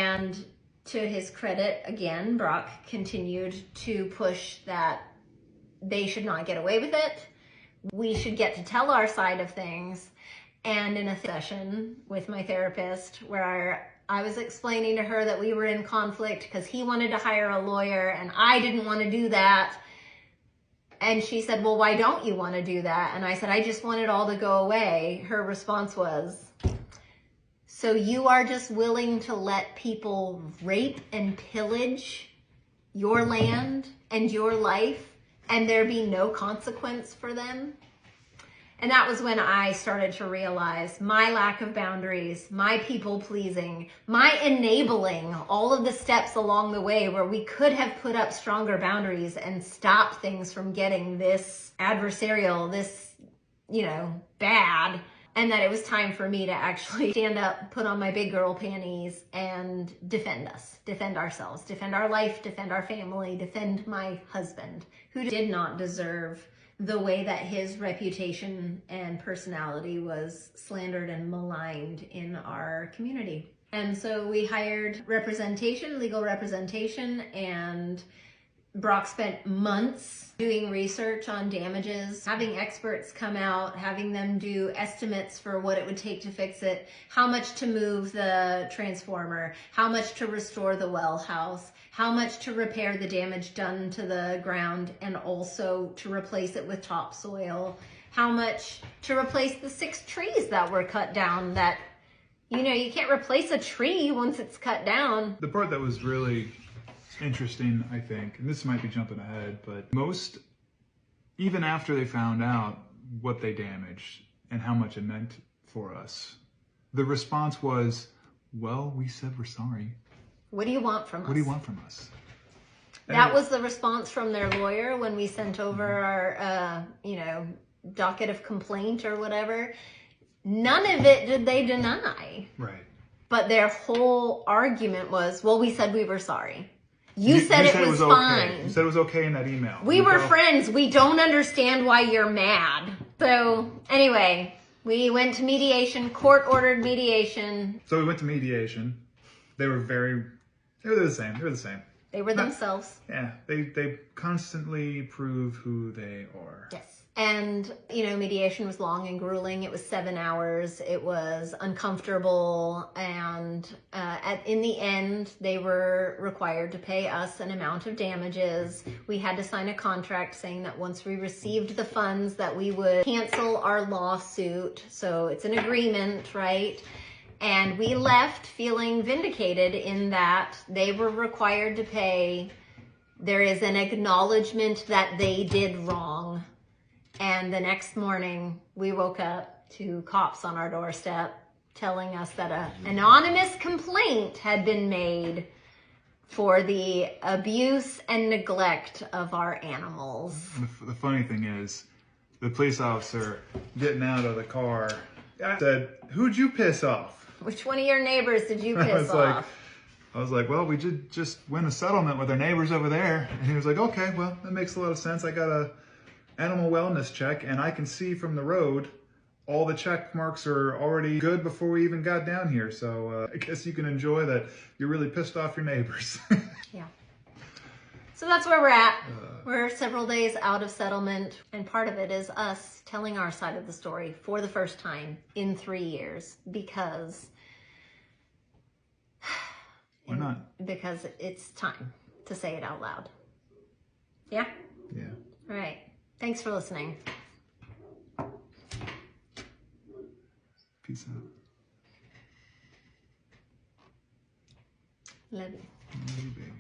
And to his credit, again, Brock continued to push that they should not get away with it. We should get to tell our side of things. And in a session with my therapist where I was explaining to her that we were in conflict because he wanted to hire a lawyer and I didn't want to do that. And she said, well, why don't you want to do that? And I said, I just want it all to go away. Her response was, so you are just willing to let people rape and pillage your land and your life and there be no consequence for them? And that was when I started to realize my lack of boundaries, my people pleasing, my enabling all of the steps along the way where we could have put up stronger boundaries and stopped things from getting this adversarial, this, bad. And that it was time for me to actually stand up, put on my big girl panties and defend us, defend ourselves, defend our life, defend our family, defend my husband, who did not deserve the way that his reputation and personality was slandered and maligned in our community. And so we hired legal representation, and Brock spent months doing research on damages, having experts come out, having them do estimates for what it would take to fix it, how much to move the transformer, how much to restore the well house, how much to repair the damage done to the ground and also to replace it with topsoil, how much to replace the 6 trees that were cut down that, you can't replace a tree once it's cut down. The part that was really interesting, I think, and this might be jumping ahead, but even after they found out what they damaged and how much it meant for us, the response was, well, we said we're sorry. What do you want from us? What do you want from us? That was the response from their lawyer when we sent over our, docket of complaint or whatever. None of it did they deny. Right. But their whole argument was, well, we said we were sorry. You said it was fine. Okay. You said it was okay in that email. We were friends. We don't understand why you're mad. So anyway, we went to mediation, court-ordered mediation. So we went to mediation. They were the same. They were the same. They were themselves. Yeah. They constantly prove who they are. Yes. And, mediation was long and grueling. It was 7 hours. It was uncomfortable. And in the end, they were required to pay us an amount of damages. We had to sign a contract saying that once we received the funds that we would cancel our lawsuit. So it's an agreement, right? And we left feeling vindicated in that they were required to pay. There is an acknowledgement that they did wrong. And the next morning, we woke up to cops on our doorstep telling us that an anonymous complaint had been made for the abuse and neglect of our animals. The funny thing is, the police officer getting out of the car said, who'd you piss off? Which one of your neighbors did you piss off? I was like, well, we did just win a settlement with our neighbors over there. And he was like, okay, well, that makes a lot of sense. I got a animal wellness check, and I can see from the road all the check marks are already good before we even got down here. So I guess you can enjoy that you're really pissed off your neighbors. Yeah. So that's where we're at. We're several days out of settlement, and part of it is us telling our side of the story for the first time in 3 years because why not? Because it's time to say it out loud. Yeah? Yeah. All right. Thanks for listening. Peace out. Love you. Love you, baby.